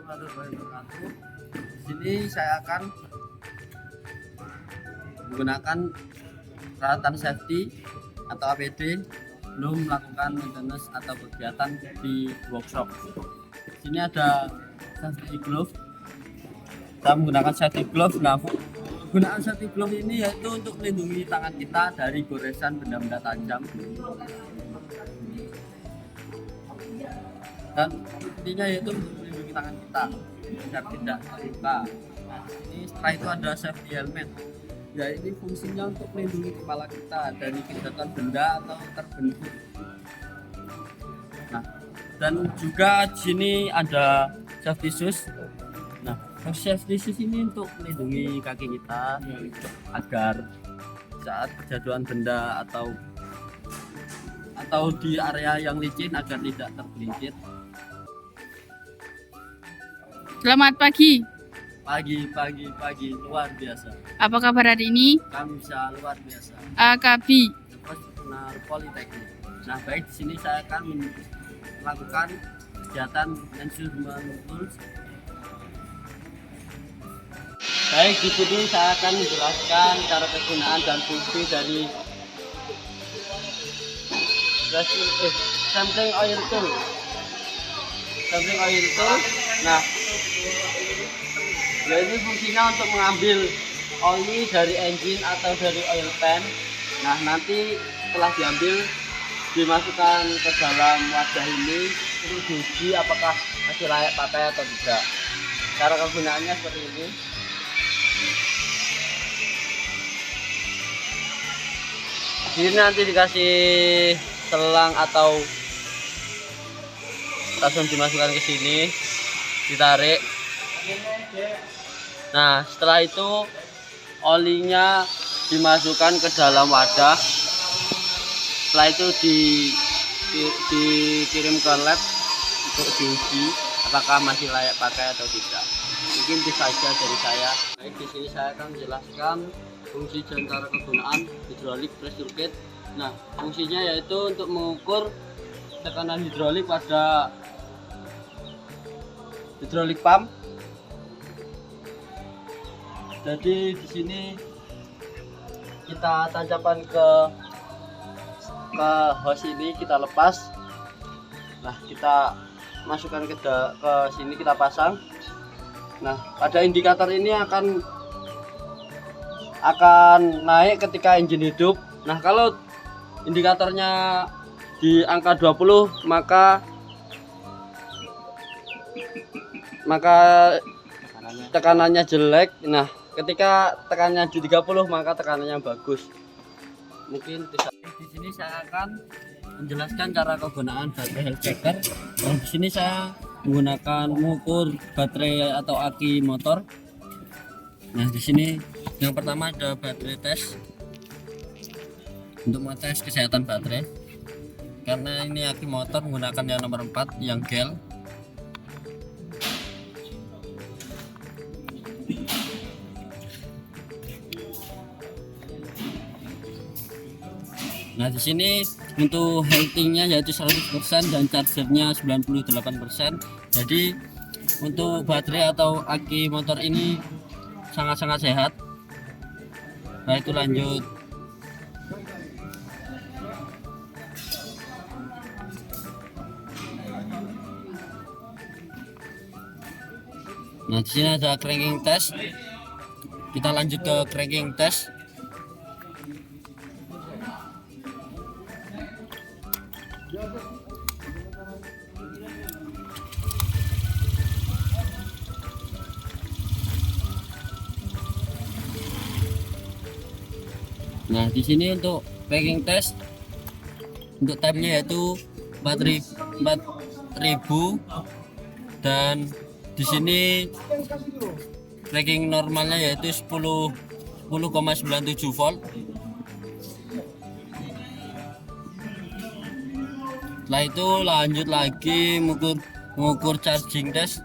warahmatullahi wabarakatuh. Di sini saya akan menggunakan peralatan safety atau APD belum melakukan maintenance atau kegiatan di workshop. Di sini ada safety glove. Kita menggunakan safety glove. Nah, penggunaan safety glove ini yaitu untuk melindungi tangan kita dari goresan benda-benda tajam. Dan intinya yaitu untuk melindungi tangan kita agar tidak terluka. Nah, ini setelah itu ada safety helmet. Ya, ini fungsinya untuk melindungi kepala kita dari kejatuhan benda atau terbentur. Nah, dan juga di sini ada safety shoes. Nah, safety shoes ini untuk melindungi kaki kita agar saat kejatuhan benda atau di area yang licin agar tidak tergelincir. Selamat pagi. Pagi luar biasa. Apa kabar hari ini? Kami bisa luar biasa. Akabi. Profesional Politeknik. Nah, baik, di sini saya akan melakukan kegiatan measurement tools. Baik, di sini saya akan menjelaskan cara penggunaan dan fungsi dari sampling oil tool. Sampling oil tool. Nah, ya ini fungsinya untuk mengambil oli dari engine atau dari oil pan. Nah, nanti setelah diambil dimasukkan ke dalam wadah ini untuk diuji apakah masih layak pakai atau tidak. Cara kegunaannya seperti ini. Ini nanti dikasih selang atau langsung dimasukkan ke sini, ditarik. Nah, setelah itu olinya dimasukkan ke dalam wadah. Setelah itu dikirim ke lab untuk diuji apakah masih layak pakai atau tidak. Mungkin itu saja dari saya. Baik, di sini saya akan menjelaskan fungsi dan cara kegunaan hidrolik pressure gauge. Nah, fungsinya yaitu untuk mengukur tekanan hidrolik pada hidrolik pump. Jadi di sini kita tancapkan ke hose ini, kita lepas. Nah, kita masukkan ke sini, kita pasang. Nah, pada indikator ini akan naik ketika engine hidup. Nah, kalau indikatornya di angka 20 maka tekanannya jelek. Nah, ketika tekanannya di 30 maka tekanannya bagus. Mungkin bisa. Di sini saya akan menjelaskan cara kegunaan baterai health checker. Nah, di sini saya menggunakan mengukur baterai atau aki motor. Nah, di sini yang pertama ada baterai test untuk mengetes kesehatan baterai. Karena ini aki motor menggunakan yang nomor 4 yang gel. Nah, di sini untuk healthy-nya yaitu 100% dan chargernya 98%. Jadi untuk baterai atau aki motor ini sangat-sangat sehat. Nah, itu lanjut. Nah, di sini ada cranking test. Kita lanjut ke cranking test. Nah, di sini untuk packing test untuk time-nya yaitu 4000 dan di sini tracking normalnya yaitu 10,97 volt. Setelah itu lanjut lagi mengukur charging test.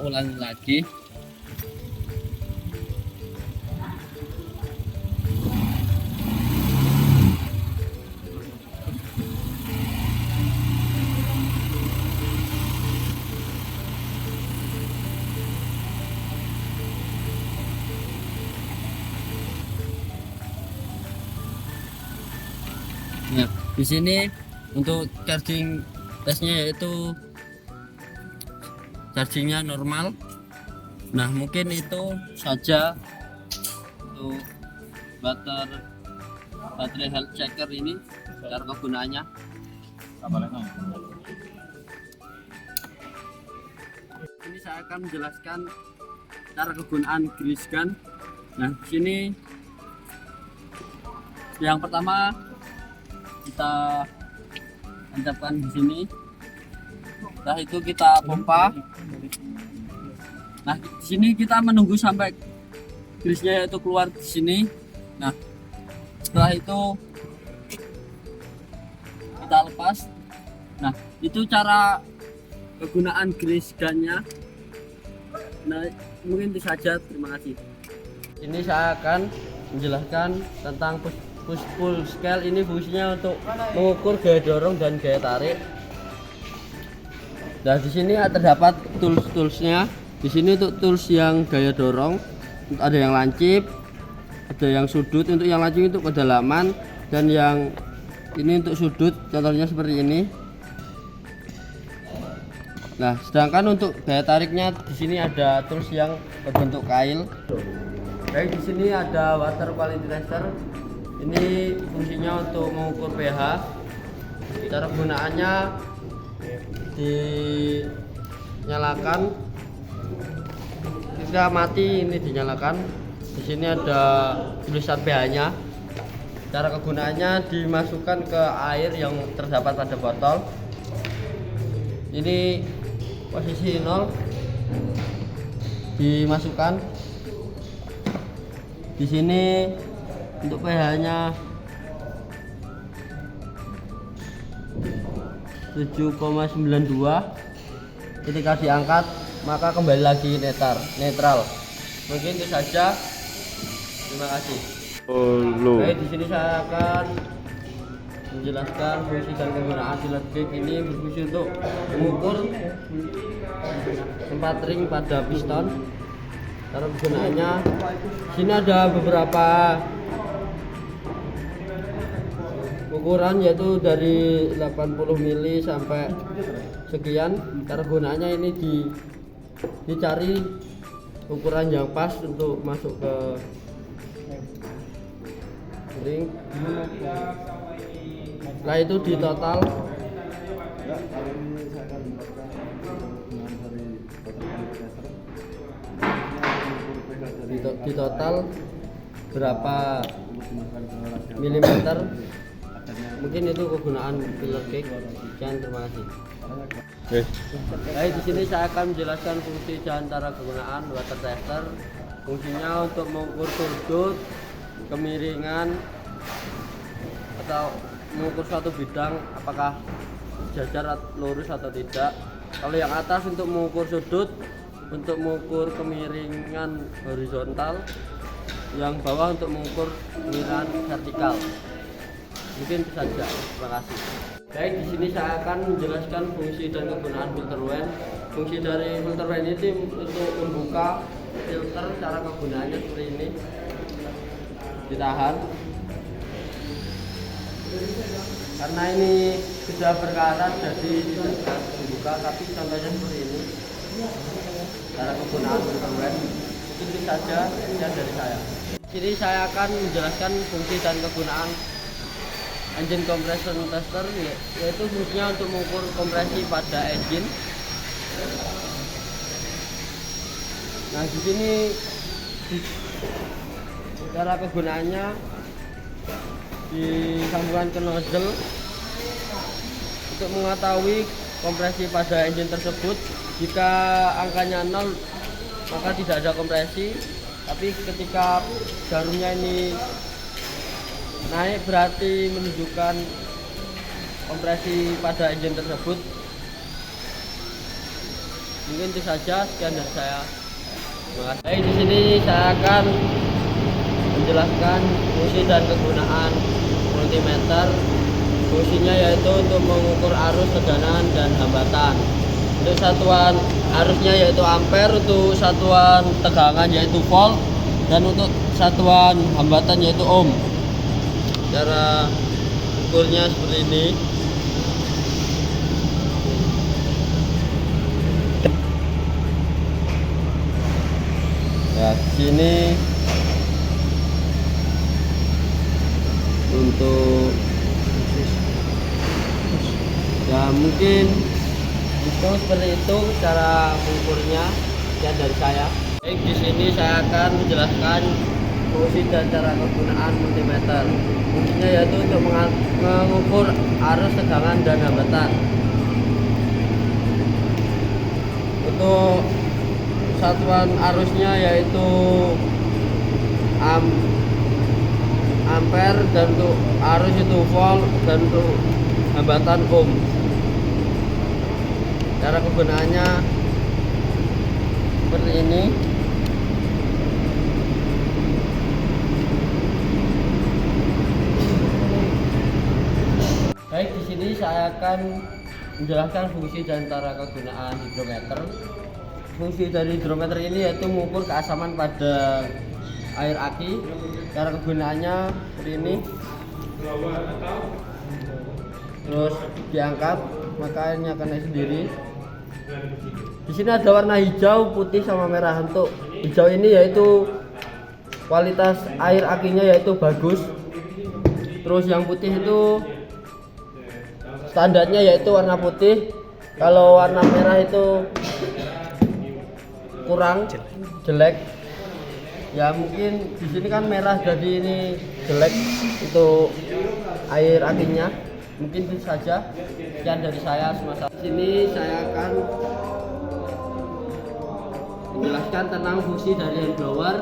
ulangi lagi. Nah, di sini untuk charging tesnya yaitu chargingnya normal. Nah, mungkin itu saja untuk baterai health checker ini, cara kegunaannya. Ini saya akan menjelaskan cara kegunaan grease gun. Nah, di sini yang pertama kita tancapkan di sini. Setelah itu kita pompa. Nah, di sini kita menunggu sampai grease-nya itu keluar di sini. Nah, setelah itu kita lepas. Nah, itu cara kegunaan grease gun-nya. Nah, mungkin itu saja. Terima kasih. Ini saya akan menjelaskan tentang push pull scale. Ini fungsinya untuk mengukur gaya dorong dan gaya tarik. Nah, di sini terdapat toolsnya. Di sini untuk tools yang gaya dorong, ada yang lancip, ada yang sudut. Untuk yang lancip untuk kedalaman, dan yang ini untuk sudut. Contohnya seperti ini. Nah, sedangkan untuk gaya tariknya di sini ada tools yang berbentuk kail. Baik, di sini ada water quality tester. Ini fungsinya untuk mengukur pH. Cara penggunaannya dinyalakan, ketika mati ini dinyalakan. Di sini ada tulisan pH-nya. Cara kegunaannya dimasukkan ke air yang terdapat pada botol. Ini posisi 0, dimasukkan. Di sini untuk pH-nya 7,92. Ketika diangkat maka kembali lagi netral. Mungkin itu saja. Terima kasih. Baik, di sini saya akan menjelaskan fungsi dan kegunaan fillet gauge. Ini berfungsi untuk mengukur tempat ring pada piston. Cara penggunaannya, sini ada beberapa ukuran, yaitu dari 80 mili sampai sekian. Cara penggunaannya ini dicari ukuran yang pas untuk masuk ke ring. Setelah itu ditotal. Di total berapa milimeter. Mungkin itu kegunaan fillet gauge. Sekian, terima kasih. Baik, di sini saya akan menjelaskan fungsi dan cara kegunaan water tester. Fungsinya untuk mengukur sudut, kemiringan, atau mengukur suatu bidang apakah sejajar lurus atau tidak. Kalau yang atas untuk mengukur sudut, untuk mengukur kemiringan horizontal, yang bawah untuk mengukur kemiringan vertikal. Mungkin itu saja. Terima kasih. Baik, di sini saya akan menjelaskan fungsi dan kegunaan filter wen. Fungsi dari filter wen ini untuk membuka filter. Cara kegunaannya seperti ini. Ditahan. Karena ini sudah berkarat jadi tidak bisa dibuka, tapi contohnya seperti ini. Cara kegunaan filter wen. Itu saja yang dari saya. Jadi saya akan menjelaskan fungsi dan kegunaan engine compression tester, yaitu fungsinya untuk mengukur kompresi pada engine. Nah, di sini cara kegunaannya disambungkan ke nozzle untuk mengetahui kompresi pada engine tersebut. Jika angkanya 0 maka tidak ada kompresi, tapi ketika jarumnya ini naik berarti menunjukkan kompresi pada engine tersebut. Mungkin itu saja, sekian dari saya. Terima kasih. Baik, di sini saya akan menjelaskan fungsi dan kegunaan multimeter. Fungsinya yaitu untuk mengukur arus, tekanan, dan hambatan. Untuk satuan arusnya yaitu ampere, untuk satuan tegangan yaitu volt, dan untuk satuan hambatan yaitu ohm. Cara ukurnya seperti ini. Ya, sini untuk ya mungkin itu seperti itu cara mengukurnya. Sekian dari saya. Baik, di sini saya akan menjelaskan fungsi dan cara penggunaan multimeter. Fungsinya yaitu untuk mengukur arus, tegangan, dan hambatan. Untuk satuan arusnya yaitu ampere, dan untuk arus itu volt, dan untuk hambatan ohm. Cara kegunaannya seperti ini. Baik, di sini saya akan menjelaskan fungsi dan cara kegunaan hidrometer. Fungsi dari hidrometer ini yaitu mengukur keasaman pada air aki. Cara kegunaannya seperti ini. Terus diangkat, maka airnya akan naik sendiri. Di sini ada warna hijau, putih, sama merah. Untuk hijau ini yaitu kualitas air akinya yaitu bagus. Terus yang putih itu standarnya yaitu warna putih. Kalau warna merah itu kurang jelek. Ya mungkin di sini kan merah, jadi ini jelek untuk air akinya. Mungkin itu saja. Sekian dari saya semasa sini. Saya akan menjelaskan tentang fungsi dari hand blower.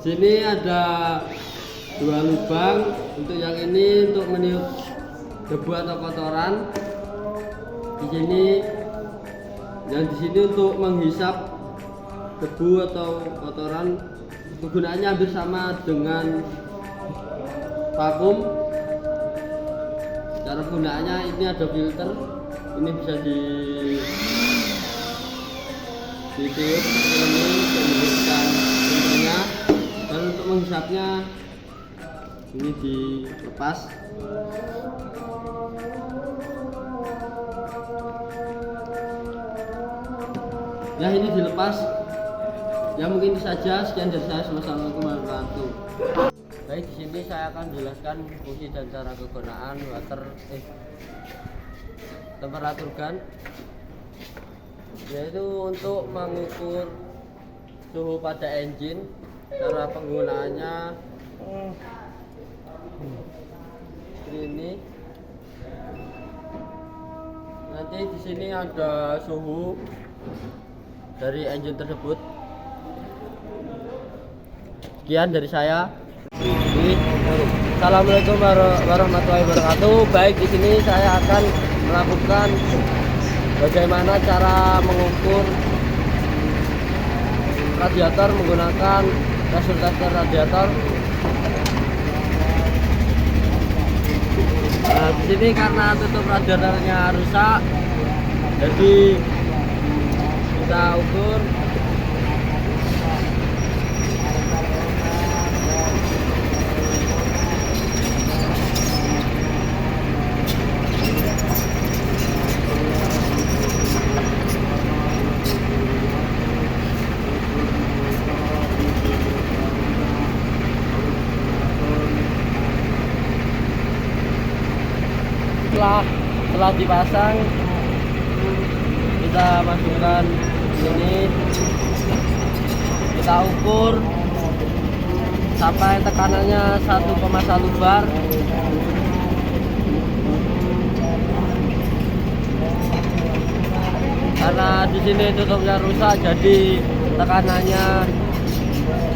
Sini ada dua lubang. Untuk yang ini untuk meniup debu atau kotoran. Di sini dan di sini untuk menghisap debu atau kotoran. Kegunaannya hampir sama dengan vakum. Cara penggunaannya ini ada filter. Ini bisa ditiup seperti ini untuk menghidupkan filternya. Dan untuk menghisapnya ini dilepas. Ya, ini dilepas. Ya mungkin itu saja. Sekian dari saya. Assalamualaikum warahmatullahi wabarakatuh. Baik, di sini saya akan menjelaskan fungsi dan cara kegunaan temperatur gun, yaitu untuk mengukur suhu pada engine. Cara penggunaannya seperti ini. Nanti di sini ada suhu dari engine tersebut. Sekian dari saya. Assalamualaikum warahmatullahi wabarakatuh. Baik, di sini saya akan melakukan bagaimana cara mengukur radiator menggunakan tester radiator. Nah, di sini karena tutup radiatornya rusak, jadi kita ukur. Setelah dipasang, kita masukkan ini, kita ukur sampai tekanannya 1,1 bar. Karena di sini tutupnya rusak, jadi tekanannya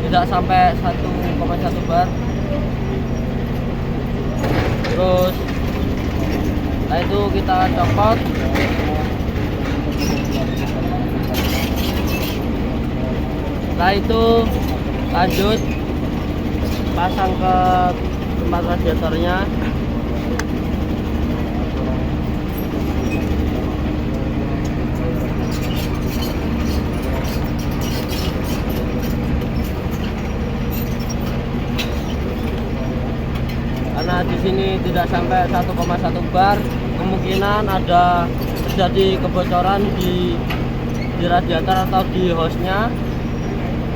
tidak sampai 1,1 bar. Terus setelah itu kita copot. Setelah itu lanjut pasang ke tempat radiatornya. Karena di sini tidak sampai 1,1 bar, kemungkinan ada terjadi kebocoran di radiator atau di hostnya.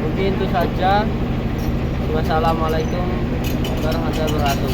Mungkin itu saja. Wassalamualaikum warahmatullahi wabarakatuh.